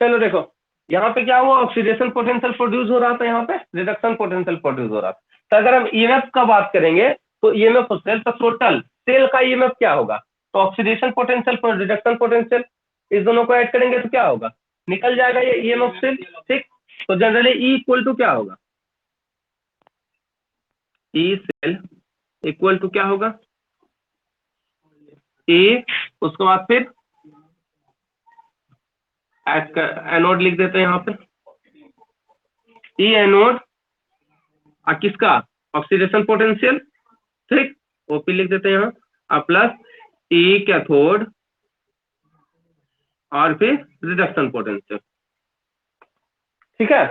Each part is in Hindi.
चलो देखो यहाँ पे क्या हुआ, ऑक्सीडेशन पोटेंशियल प्रोड्यूस हो रहा था, यहाँ पे रिडक्शन पोटेंशियल प्रोड्यूस हो रहा था। तो अगर हम ईएमएफ का बात करेंगे तो ईएमएफ सेल तो टोटल सेल का ईएमएफ क्या होगा, तो ऑक्सीडेशन पोटेंशियल पर रिडक्शन पोटेंशियल, इस दोनों को ऐड करेंगे तो क्या होगा, निकल जाएगा ये ईएमएफ सेल। ठीक, तो जनरली ई इक्वल टू क्या होगा, ई सेल इक्वल टू क्या होगा, ए, उसके बाद फिर एनोड लिख देते हैं यहाँ पे, ई एनोड किसका, ऑक्सीडेशन पोटेंशियल, ठीक, ओपी लिख देते हैं यहाँ, प्लस ई कैथोड और फिर रिडक्शन पोटेंशियल। ठीक है,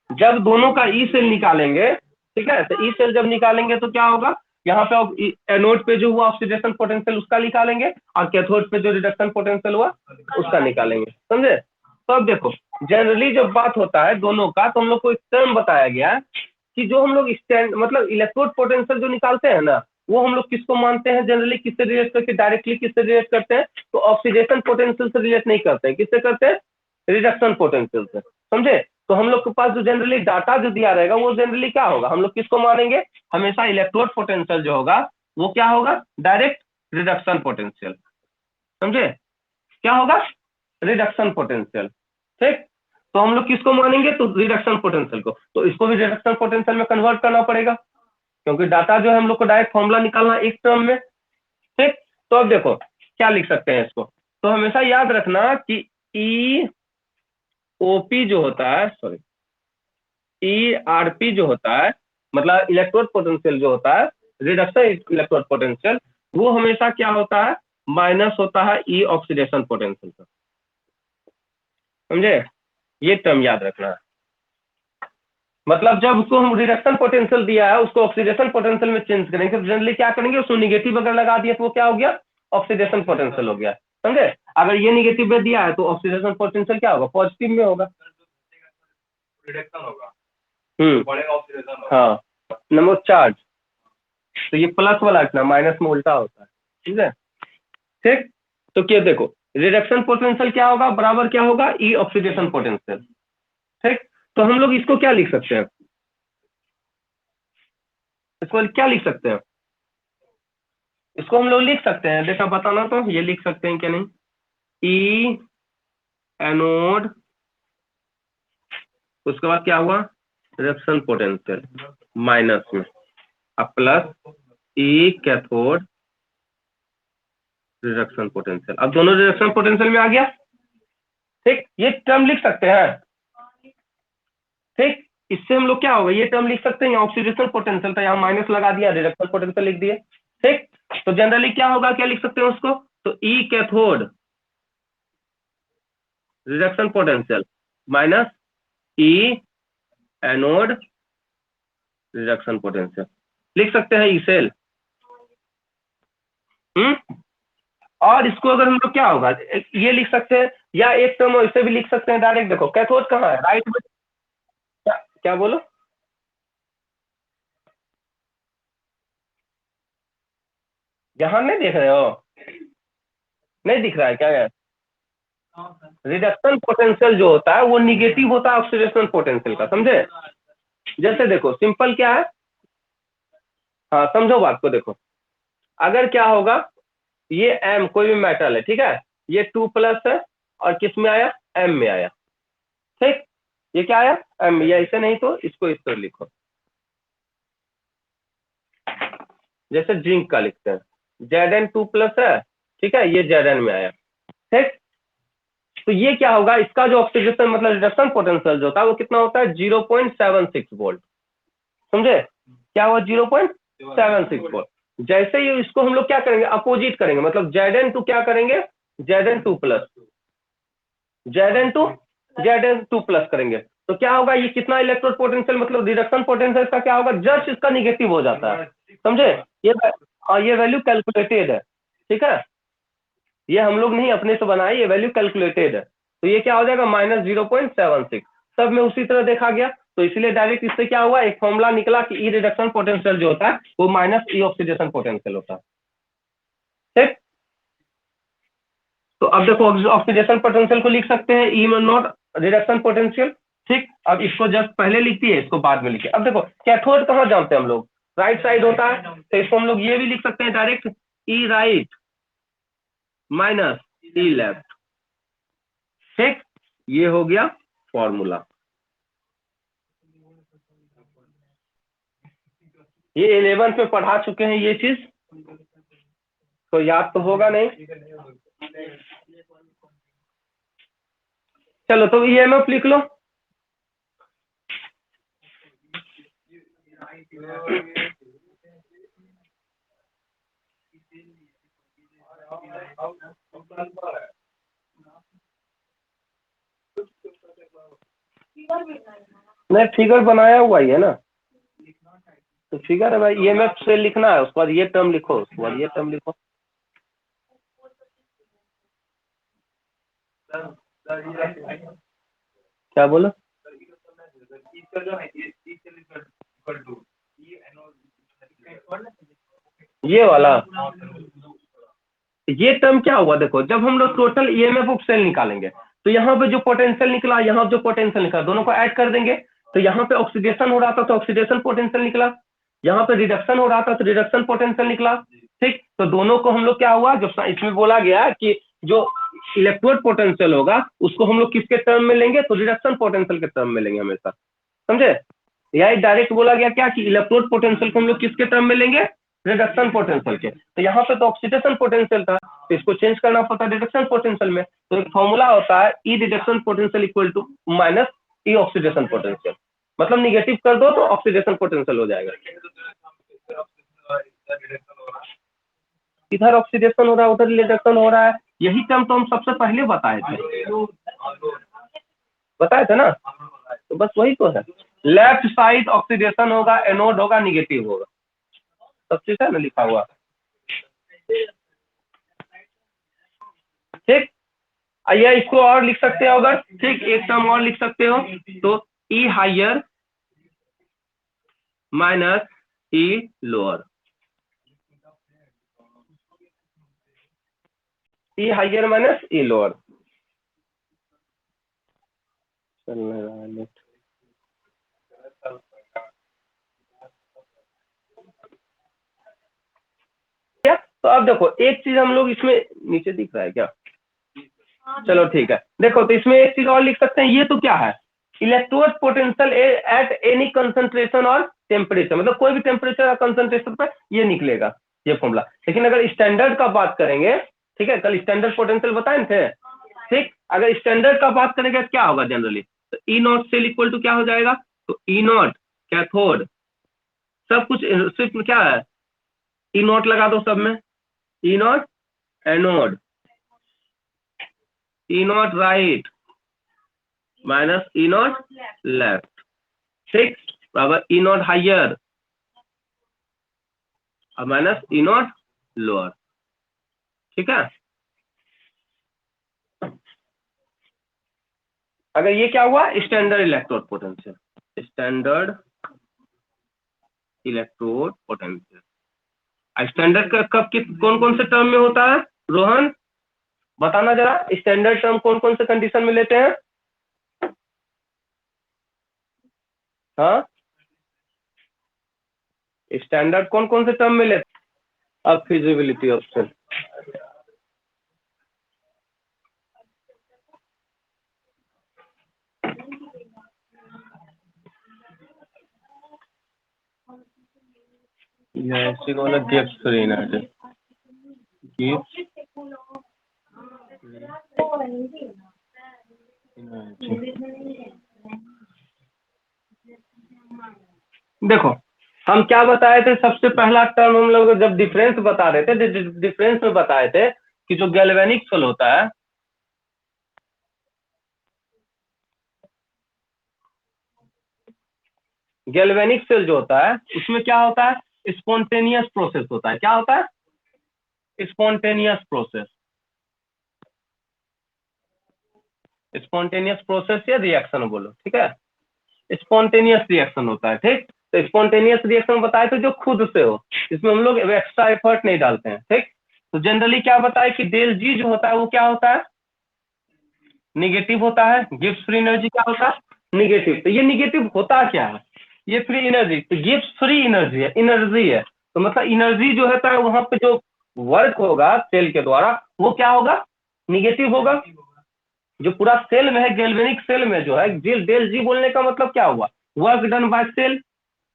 जब दोनों का ई सेल निकालेंगे, ठीक है, तो ई सेल जब निकालेंगे तो क्या होगा, यहाँ पे एनोड पे जो हुआ ऑक्सीडेशन पोटेंशियल उसका निकालेंगे और कैथोड पे जो रिडक्शन पोटेंशियल हुआ उसका निकालेंगे, समझे। तो अब देखो जनरली जब बात होता है दोनों का, तो हम लोग को एक टर्म बताया गया है कि जो हम लोग स्टैंड मतलब इलेक्ट्रोड पोटेंशियल जो निकालते हैं ना, वो हम लोग किसको मानते हैं जनरली, किससे रिलेट करके, डायरेक्टली किससे रिलेट करते हैं, तो ऑक्सीडेशन पोटेंशियल से रिलेट नहीं करते हैं, किससे करते हैं, रिडक्शन पोटेंशियल से, समझे। तो हम लोग के पास जो जनरली डाटा जो दिया रहेगा वो जनरली क्या होगा, हम लोग किसको मानेंगे, हमेशा इलेक्ट्रोड पोटेंशियल जो होगा वो क्या होगा, डायरेक्ट रिडक्शन पोटेंशियल, समझे, क्या होगा, रिडक्शन पोटेंशियल। ठीक, तो हम लोग किसको मानेंगे, तो रिडक्शन पोटेंशियल को, तो इसको भी रिडक्शन पोटेंशियल में कन्वर्ट करना पड़ेगा क्योंकि डाटा जो है हम लोग को डायरेक्ट फॉर्मूला निकालना एक टर्म में। ठीक, तो अब देखो क्या लिख सकते हैं इसको, तो हमेशा याद रखना कि ई ओपी जो होता है, सॉरी ई आरपी जो होता है, मतलब इलेक्ट्रोड पोटेंशियल जो होता है, रिडक्शन इलेक्ट्रोड पोटेंशियल, वो हमेशा क्या होता है, माइनस होता है ई ऑक्सीडेशन पोटेंशियल का, समझे, ये टर्म याद रखना है। मतलब जब उसको हम रिडक्शन पोटेंशियल दिया है उसको ऑक्सीडेशन पोटेंशियल में चेंज करेंगे, तो जनरली क्या करेंगे, उसको निगेटिव अगर लगा दिया तो वो क्या हो गया, ऑक्सीडेशन पोटेंशियल हो गया, समझे। अगर ये निगेटिव में दिया है तो ऑक्सीडेशन पोटेंशियल क्या होगा, पॉजिटिव में होगा, रिडक्शन होगा, बढ़ेगा ऑक्सीडेशन, हाँ, नंबर चार्ज, तो ये प्लस वाला इतना माइनस में उल्टा होता है, ठीक है। ठीक, तो क्या देखो रिडक्शन पोटेंशियल क्या होगा, बराबर क्या होगा, ई ऑक्सीडेशन पोटेंशियल। ठीक, तो हम लोग इसको क्या लिख सकते हैं, इसको क्या लिख सकते हैं, इसको हम लोग लिख सकते हैं, देखा बताना तो ये लिख सकते हैं क्या नहीं, ई एनोड, उसके बाद क्या हुआ, रिडक्शन पोटेंशियल माइनस में, अब प्लस ई कैथोड रिडक्शन पोटेंशियल, अब दोनों रिडक्शन पोटेंशियल में आ गया। ठीक, ये टर्म लिख सकते हैं। ठीक, इससे हम लोग क्या होगा, ये टर्म लिख सकते हैं, ऑक्सीडेशन पोटेंशियल था यहाँ माइनस लगा दिया, रिडक्शन पोटेंशियल लिख दिए। ठीक, तो जनरली क्या होगा, क्या लिख सकते हैं उसको, तो E cathode reduction potential minus E anode reduction potential लिख सकते हैं, ई सेल। और इसको अगर हम लोग क्या होगा, ये लिख सकते हैं, या एक टर्म इसे भी लिख सकते हैं डायरेक्ट, देखो कैथोड कहाँ है, राइट में, क्या बोलो, यहाँ नहीं देख रहे हो, नहीं दिख रहा है क्या है, रिडक्शन पोटेंशियल जो होता है वो निगेटिव होता है ऑक्सीडेशन पोटेंशियल का, समझे। जैसे देखो सिंपल क्या है, हाँ समझो बात को, देखो अगर क्या होगा, ये एम कोई भी मेटल है, ठीक है, ये 2+ है और किस में आया, एम में आया। ठीक, ये क्या आया, एम, या इसे नहीं तो इसको इस तरह लिखो, जैसे जिंक का लिखते हैं, Zn2+ है, ठीक है, ये Zn में आया। ठीक, तो ये क्या होगा, इसका जो ऑक्सीडेशन मतलब रिडक्शन पोटेंशियल जो होता है वो कितना होता है, 0.76 वोल्ट, समझे, क्या हुआ 0.76 वोल्ट। जैसे ही इसको हम लोग क्या करेंगे, अपोजिट करेंगे, मतलब Zn2 क्या करेंगे, Zn2+, Zn2 करेंगे, तो क्या होगा, ये कितना इलेक्ट्रोड पोटेंशियल मतलब रिडक्शन पोटेंशियल का क्या होगा, जस्ट इसका निगेटिव हो जाता है, समझे। ये ये वैल्यू कैलकुलेटेड है, ठीक है, ये हम लोग नहीं अपने से बनाए, ये वैल्यू कैलकुलेटेड है, तो ये क्या हो जाएगा, -0.76, सब में उसी तरह देखा गया, तो इसलिए डायरेक्ट इससे क्या हुआ, एक फॉर्मूला निकला कि ई रिडक्शन पोटेंशियल जो होता है वो माइनस ई ऑक्सीडेशन पोटेंशियल होता है। ठीक, तो अब देखो ऑक्सीडेशन पोटेंशियल को लिख सकते हैं ई नॉट रिडक्शन पोटेंशियल। ठीक, अब इसको जस्ट पहले लिखती है, इसको बाद में लिखिए। अब देखो कैथोड कहाँ जानते हैं हम लोग, राइट साइड होता है, तो इसको हम लोग ये भी लिख सकते हैं डायरेक्ट, ई राइट माइनस ई लेफ्ट। ठीक, ये हो गया फॉर्मूला। ये 11th में पढ़ा चुके हैं ये चीज, तो याद तो होगा नहीं। चलो तो ईएमएफ लिख लो। नहीं, फिगर बनाया हुआ ही है ना, तो फिगर है भाई, ईएमएफ से लिखना है, उसके बाद ये टर्म लिखो, उसके बाद ये टर्म लिखो। क्या बोलो? ये वाला, ये टर्म क्या हुआ, देखो जब हम लोग टोटल ईएमएफ ऑफ सेल निकालेंगे, तो यहाँ पे जो पोटेंशियल निकला, यहाँ जो पोटेंशियल निकला, दोनों को ऐड कर देंगे, तो यहाँ पे ऑक्सीडेशन हो रहा था तो ऑक्सीडेशन पोटेंशियल निकला, यहाँ पे रिडक्शन हो रहा था तो रिडक्शन पोटेंशियल निकला। ठीक, तो दोनों को हम लोग क्या हुआ, जो इसमें बोला गया कि जो इलेक्ट्रोड पोटेंशियल होगा उसको हम लोग किसके टर्म में लेंगे, तो रिडक्शन पोटेंशियल के टर्म में लेंगे हमेशा, समझे? या डायरेक्ट बोला गया क्या कि इलेक्ट्रोड पोटेंशियल को हम लोग किसके टर्म में लेंगे, रिडक्शन पोटेंशियल के। तो यहाँ पे तो ऑक्सीडेशन पोटेंशियल था, तो इसको चेंज करना पड़ता है रिडक्शन पोटेंशियल में। तो एक फॉर्मूला होता है E reduction potential equal to minus E oxidation potential, मतलब निगेटिव कर दो तो ऑक्सीडेशन पोटेंशियल हो जाएगा। इधर ऑक्सीडेशन हो रहा है, उधर रिडक्शन हो रहा है, यही टर्म तो हम सबसे पहले बताए थे ना, तो बस वही तो है। लेफ्ट साइड ऑक्सीडेशन होगा, एनोड होगा, निगेटिव होगा, सब चीज है ना लिखा हुआ। ठीक, आइए इसको और लिख सकते हो अगर, ठीक एक टर्म और लिख सकते हो, तो ई हाइयर माइनस ई लोअर, ई हाइयर माइनस ई लोअर। क्या, तो अब देखो एक चीज हम लोग इसमें, नीचे दिख रहा है क्या, चलो ठीक है, देखो तो इसमें एक चीज और लिख सकते हैं, ये तो क्या है, electrode potential at any concentration और टेम्परेचर, मतलब कोई भी टेम्परेचर और कंसंट्रेशन पर ये निकलेगा, ये फॉर्मूला। लेकिन अगर स्टैंडर्ड का बात करेंगे, ठीक है, कल स्टैंडर्ड पोटेंशियल बताए थे, ठीक, अगर स्टैंडर्ड का बात करेंगे तो क्या होगा जनरली, तो ई नॉट सेल इक्वल टू क्या हो जाएगा, तो ई नॉट कैथोड, सब कुछ सिर्फ क्या है, ई नॉट लगा दो सब में, E naught anode, E naught right minus E naught left, ठीक, बराबर ई नॉट हाइयर और माइनस ई नॉट लोअर। ठीक है, अगर ये क्या हुआ, standard electrode potential, standard electrode potential. Standard का कब कौन कौन से टर्म में होता है, रोहन बताना जरा, स्टैंडर्ड टर्म कौन कौन से कंडीशन में लेते हैं? हाँ, स्टैंडर्ड कौन कौन से टर्म में लेते हैं? अब फिजिबिलिटी ऑप्शन, ऐसे वाला गिफ्ट फ्री ना गिफ्ट, देखो हम क्या बताए थे, सबसे पहला टर्म हम लोग जब डिफरेंस बता रहे थे, डिफरेंस में बताए थे कि जो गैल्वेनिक सेल होता है, गैल्वेनिक सेल जो होता है उसमें क्या होता है, स्पॉन्टेनियस प्रोसेस होता है। क्या होता है? स्पॉन्टेनियस प्रोसेस, स्पॉन्टेनियस प्रोसेस या रिएक्शन बोलो, ठीक है, स्पॉन्टेनियस रिएक्शन होता है। ठीक, तो स्पॉन्टेनियस रिएक्शन बताए थे जो खुद से हो, इसमें हम लोग एक्स्ट्रा एफर्ट नहीं डालते हैं। ठीक, तो जनरली क्या बताए कि डेल जी जो होता है वो क्या होता है, निगेटिव होता है। गिब्स फ्री एनर्जी क्या होता है, निगेटिव। तो ये निगेटिव होता क्या है, ये फ्री एनर्जी, तो गिब्स फ्री एनर्जी है, एनर्जी है। तो मतलब एनर्जी जो होता है वहां पे जो वर्क होगा सेल के द्वारा वो क्या होगा, निगेटिव होगा। जो पूरा सेल में है, गैल्वेनिक सेल में जो है, डेल डेल जी बोलने का मतलब क्या हुआ, वर्क डन बाय सेल।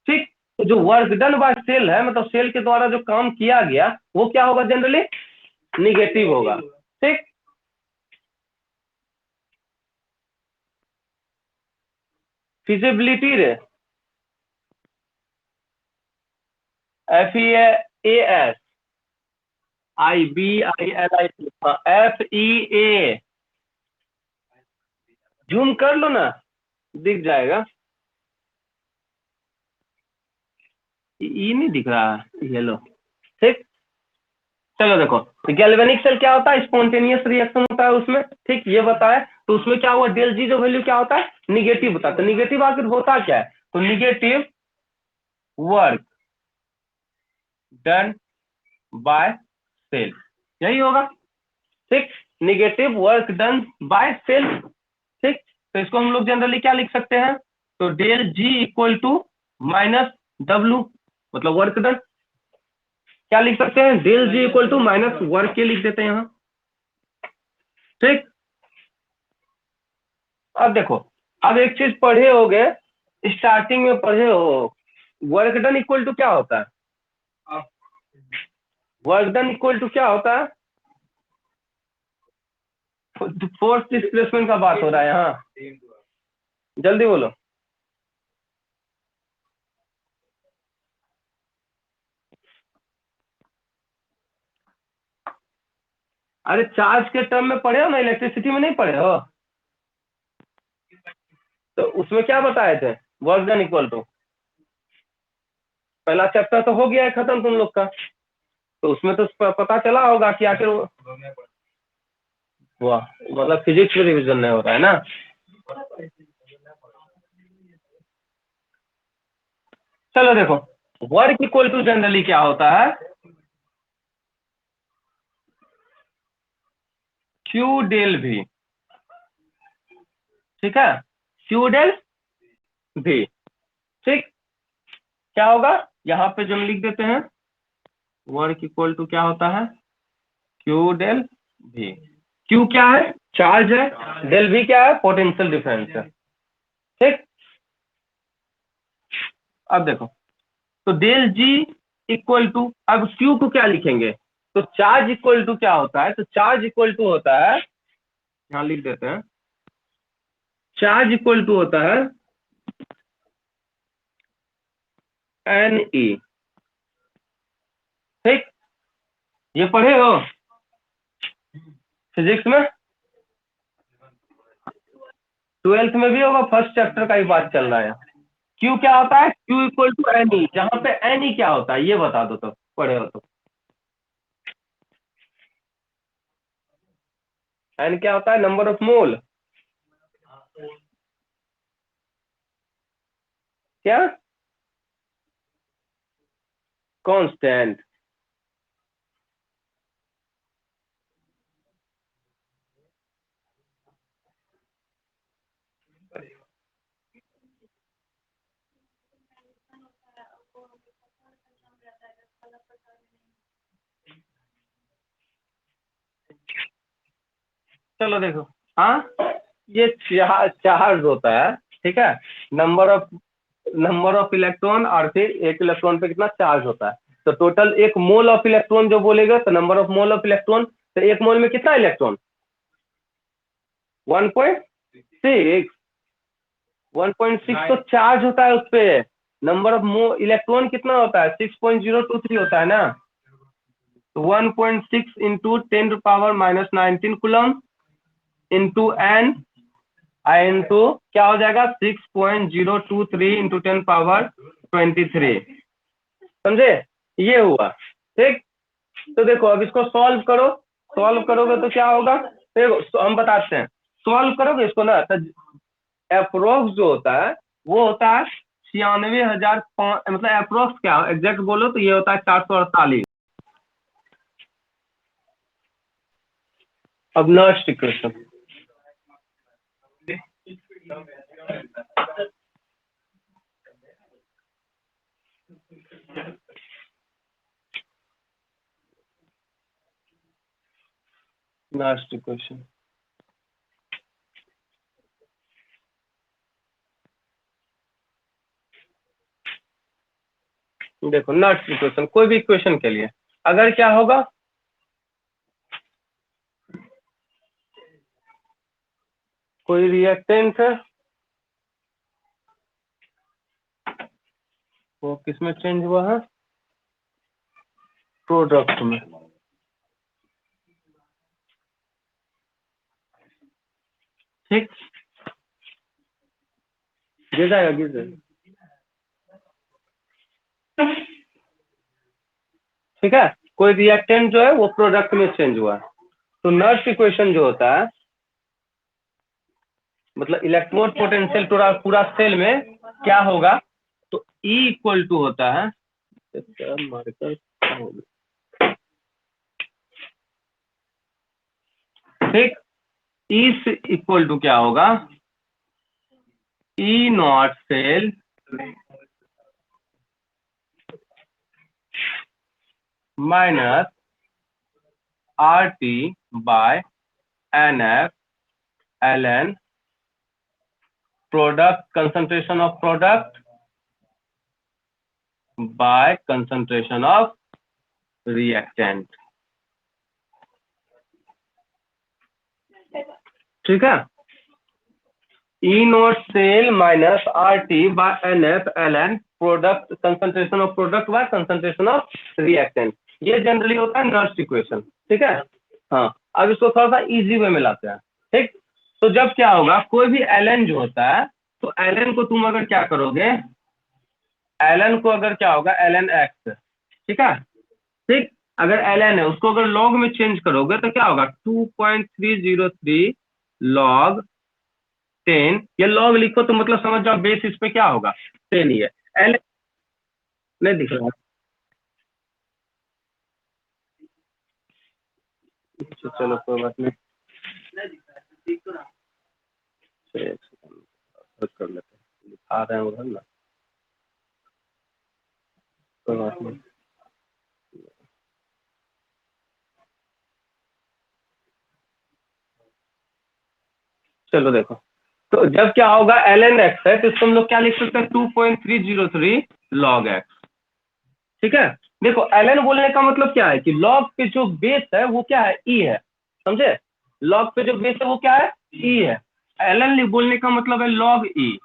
ठीक, तो जो वर्क डन बाय सेल है मतलब सेल के द्वारा जो काम किया गया वो क्या होगा, जनरली निगेटिव होगा। ठीक, फिजिबिलिटी रे, FEAS, IBILIT, FEA, जूम कर लो ना, दिख जाएगा। ये नहीं दिख रहा, ये लो। ठीक, चलो देखो, गैल्वेनिक सेल क्या होता है, स्पॉन्टेनियस रिएक्शन होता है उसमें। ठीक, ये बताया। तो उसमें क्या हुआ, डेल जी जो वैल्यू क्या होता है, निगेटिव होता है। तो निगेटिव आखिर होता क्या है, तो negative work done by cell, यही होगा। ठीक, negative work done by cell. ठीक, तो इसको हम लोग जनरली क्या लिख सकते हैं, तो del G equal to minus W, मतलब वर्क डन। क्या लिख सकते हैं, del G equal to minus work के लिख देते हैं यहाँ। ठीक, अब देखो, अब एक चीज पढ़े होगे, स्टार्टिंग में पढ़े हो, वर्क डन इक्वल टू क्या होता है, वर्क डन इक्वल टू क्या होता है, फोर्स डिस्प्लेसमेंट का बात हो रहा है यहाँ, जल्दी बोलो। अरे चार्ज के टर्म में पढ़े हो ना, इलेक्ट्रिसिटी में नहीं पढ़े हो, तो उसमें क्या बताए थे, वर्क डन इक्वल टू, पहला चैप्टर तो हो गया है खत्म तुम लोग का, तो उसमें तो पता चला होगा कि आखिर वाह, मतलब फिजिक्स में रिविजन नहीं होता है ना। चलो देखो, वर्क इक्वल टू जनरली क्या होता है, क्यू डेल भी। ठीक है, क्यू डेल भी। ठीक, क्या होगा, यहाँ पे जो हम लिख देते हैं, वर्क इक्वल टू क्या होता है, क्यू डेल भी। क्यू क्या है, चार्ज है, डेल भी क्या है, पोटेंशियल डिफरेंस है। ठीक, अब देखो, तो डेल जी इक्वल टू, अब क्यू को क्या लिखेंगे, तो चार्ज इक्वल टू क्या होता है, तो चार्ज इक्वल टू होता है, यहाँ लिख देते हैं, चार्ज इक्वल टू होता है एन ई। ठीक, ये पढ़े हो फिजिक्स में, ट्वेल्थ में भी होगा, फर्स्ट चैप्टर का ही बात चल रहा है। क्यू क्या होता है, Q equal to N E, जहां पे एन ई क्या होता है ये बता दो, तो पढ़े हो तो। एन क्या होता है, नंबर ऑफ मोल, क्या, कांस्टेंट। चलो देखो, हाँ, ये चार्ज होता है। ठीक है, नंबर ऑफ इलेक्ट्रॉन, और फिर एक इलेक्ट्रॉन पे कितना चार्ज होता है। तो टोटल एक मोल ऑफ इलेक्ट्रॉन जो बोलेगा, तो number of mole of electron, तो एक मोल में कितना इलेक्ट्रॉन, 1.6, 1.6 तो चार्ज होता है उस पे। नंबर ऑफ इलेक्ट्रॉन कितना होता है, 6.023 होता है ना। तो 1.6 into 10⁻⁻19 coulomb into N, into क्या हो जाएगा, 6.023 इंटू 10⁻23। समझे, ये हुआ। ठीक, तो देखो अब इसको सॉल्व करो, सॉल्व करोगे तो क्या होगा, देखो हम बताते हैं, सॉल्व करोगे इसको ना, तो अप्रोक्स जो होता है वो होता है 96,000, मतलब अप्रोक्स क्या एग्जैक्ट बोलो तो ये होता है 448। अब नेक्स्ट इक्वेशन, नेक्स्ट इक्वेशन देखो, नेक्स्ट इक्वेशन कोई भी इक्वेशन के लिए अगर क्या होगा, कोई रिएक्टेंट है वो किसमें चेंज हुआ है, प्रोडक्ट में। ठीक, गिर जाएगा, गिर जाएगा। ठीक है, कोई रिएक्टेंट जो है वो प्रोडक्ट में चेंज हुआ है, तो नेक्स्ट इक्वेशन जो होता है, मतलब इलेक्ट्रोड पोटेंशियल पूरा पूरा सेल में क्या होगा, तो E इक्वल टू होता है, मार्कर ठीक, E इक्वल टू क्या होगा, E naught cell minus RT by NF ln product concentration of product by concentration of reactant. ठीक है, E naught cell minus RT by NF ln product concentration of product by concentration of reactant, ये जनरली होता है नेक्स्ट इक्वेशन। ठीक है, हाँ, अब इसको थोड़ा सा इजी वे में लाते हैं। ठीक, तो जब क्या होगा, कोई भी ln जो होता है, तो ln को तुम अगर क्या करोगे, ln को अगर क्या होगा, ln x, ठीक है, ठीक, अगर ln है उसको अगर log में चेंज करोगे तो क्या होगा, 2.303 log 10, ये log लिखो तो मतलब समझ जाओ बेस इस पे क्या होगा, 10 ही है। ln नहीं दिख रहा, चलो कोई बात नहीं, एक सेकंड कर लेते हैं, दिखा रहे हैं उधर ना, कोई बात नहीं। चलो देखो, तो जब क्या होगा, ln x है तो इसको हम लोग क्या लिख सकते हैं, 2.303 log x। ठीक है, देखो ln बोलने का मतलब क्या है कि log पे जो बेस है वो क्या है, e है, समझे, log पे जो बेस है वो क्या है, e है। ln बोलने का मतलब है log e,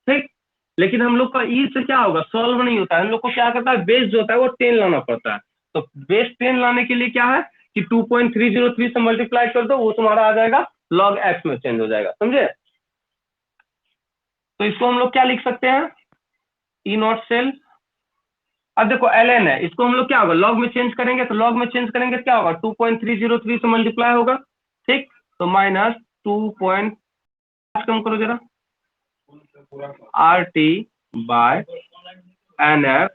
ठीक, लेकिन हम लोग का ई से क्या होगा, सॉल्व नहीं होता है, हम लोग को क्या करता है, बेस जो होता है वो 10 लाना पड़ता है, तो बेस 10 लाने के लिए क्या है कि 2.303 से मल्टीप्लाई कर दो, वो तुम्हारा आ जाएगा log x में चेंज हो जाएगा, समझे। तो इसको हम लोग क्या लिख सकते हैं, ई नॉट सेल, अब देखो ln है, इसको हम लोग क्या होगा, log में चेंज करेंगे, तो log में चेंज करेंगे तो क्या होगा, 2.303 से मल्टीप्लाई होगा, ठीक, तो माइनस 2. कम करो जरा, RT by NF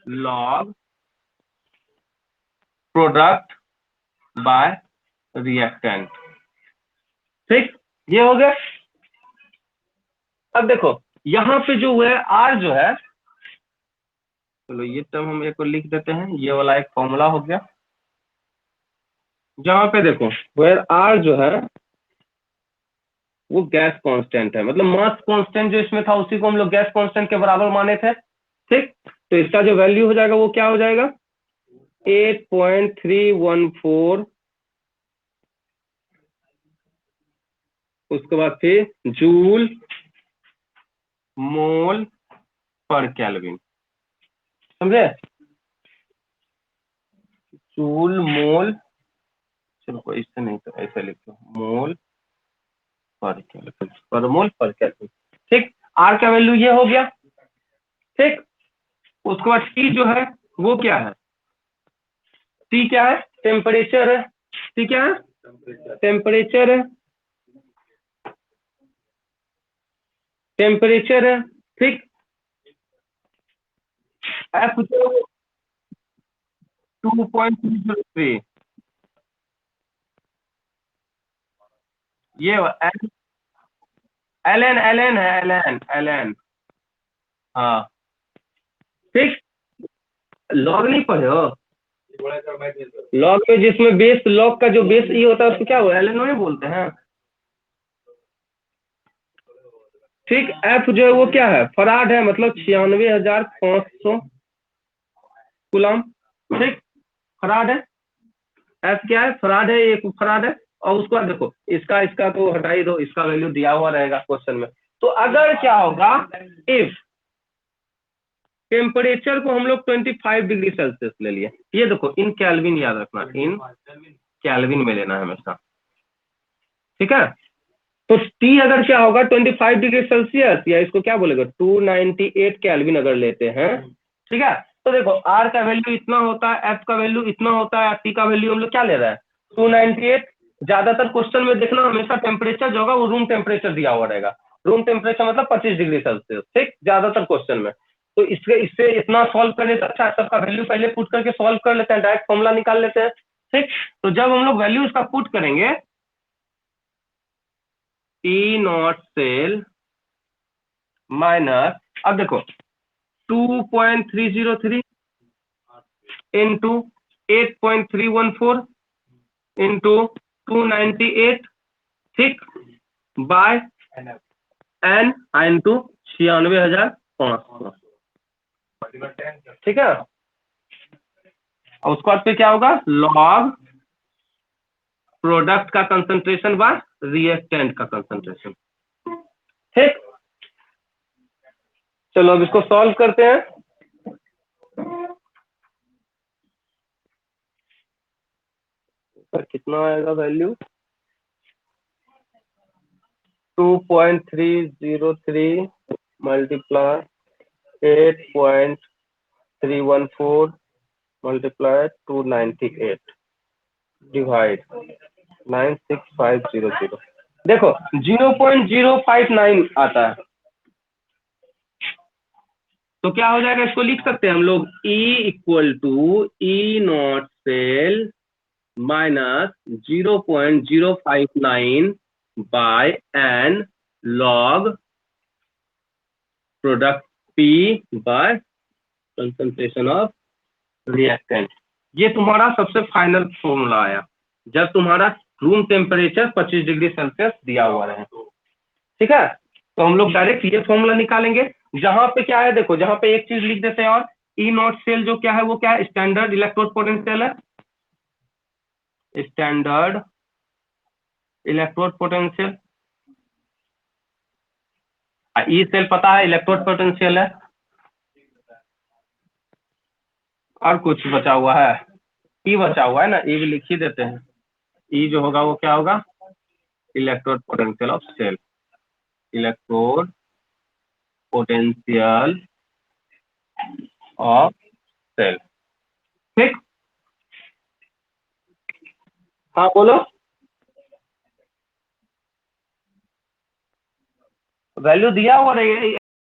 log product by reactant. ठीक, ये हो गया। अब देखो यहाँ पे जो है R जो है, चलो ये टर्म हम एक को लिख देते हैं, ये वाला एक फॉर्मूला हो गया, जहां पे देखो वेयर R जो है वो गैस कांस्टेंट है, मतलब मास कांस्टेंट जो इसमें था उसी को हम लोग गैस कांस्टेंट के बराबर माने थे। ठीक, तो इसका जो वैल्यू हो जाएगा वो क्या हो जाएगा, 8.314, उसके बाद फिर जूल मोल पर केल्विन, समझे, जूल मोल, चलो कोई इससे नहीं तो ऐसे लिख दो, मोल पर केल्विन, पर मोल पर केल्विन। ठीक, आर का वैल्यू ये हो गया। ठीक, उसके बाद टी जो है वो क्या है, टी क्या है, टेम्परेचर है, टी क्या है, टेम्परेचर है, टेम्परेचर है। ठीक, एफ जो 2.303, ये एल एन है, एल एन। हाँ ठीक। लॉग नहीं पढ़े हो? लॉग में जिसमें बेस, लॉग का जो बेस ई होता है उसको क्या एल एन बोलते हैं। ठीक। एफ जो है वो क्या है, फराड है, मतलब 96,500 कूलम। ठीक। फराड है। एफ क्या है, फराड है, एक फराड है। और उसके बाद देखो, इसका इसका तो हटा ही दो, इसका वैल्यू दिया हुआ रहेगा क्वेश्चन में। तो अगर क्या होगा, इफ टेम्परेचर को हम लोग 25 डिग्री सेल्सियस ले लिए, ये देखो इन कैलविन याद रखना, इन कैलविन में लेना है हमेशा। ठीक है। तो टी अगर क्या होगा 25 डिग्री सेल्सियस, या इसको क्या बोलेगा 298 कैलविन अगर लेते हैं। ठीक है। तो देखो आर का वैल्यू इतना होता है, एफ का वैल्यू इतना होता है, टी का वैल्यू हम लोग क्या ले रहे हैं 298। ज्यादातर क्वेश्चन में देखना हमेशा टेम्परेचर जो होगा वो रूम टेम्परेचर दिया हुआ रहेगा। रूम टेम्परेचर मतलब 25 डिग्री सेल्सियस। ठीक, ज्यादातर क्वेश्चन में। तो इसके इससे इतना सॉल्व करने से अच्छा है सबका वैल्यू पहले पुट करके सॉल्व कर लेते हैं, डायरेक्ट फॉर्मूला निकाल लेते हैं। ठीक। तो जब हम लोग वैल्यू इसका पुट करेंगे, टी नॉट सेल माइनस, अब देखो 2.303 इंटू 8.314 इंटू 298, ठीक, बाय एन इंटू 96,500। ठीक है। और उसके बाद फिर क्या होगा, लॉग प्रोडक्ट का कंसंट्रेशन बाय रिएक्टेंट का कंसंट्रेशन। ठीक। चलो अब इसको सॉल्व करते हैं। कितना आएगा वैल्यू, 2.303 मल्टीप्लाई 8.314 मल्टीप्लाई 298 डिवाइड 96500। देखो 0.059 आता है। तो क्या हो जाएगा, इसको लिख सकते हैं हम लोग, E equal to E naught cell minus 0.059 by N log product P by concentration of reactant. ये तुम्हारा सबसे फाइनल फॉर्मूला आया जब तुम्हारा रूम टेम्परेचर 25 डिग्री सेल्सियस दिया हुआ रहे। ठीक है। तो हम लोग डायरेक्ट ये फॉर्मूला निकालेंगे। जहां पे क्या है देखो, जहां पे एक चीज लिख देते हैं, और ई नॉट सेल जो क्या है वो क्या है, स्टैंडर्ड इलेक्ट्रोड पोटेंशियल है। Standard electrode potential. E cell पता है इलेक्ट्रोड पोटेंशियल है। और कुछ बचा हुआ है, ई बचा हुआ है ना, ई भी लिख ही देते हैं। ई जो होगा वो क्या होगा, electrode potential of cell, electrode potential of cell. ठीक। हाँ बोलो। वैल्यू दिया हुआ रहेगा।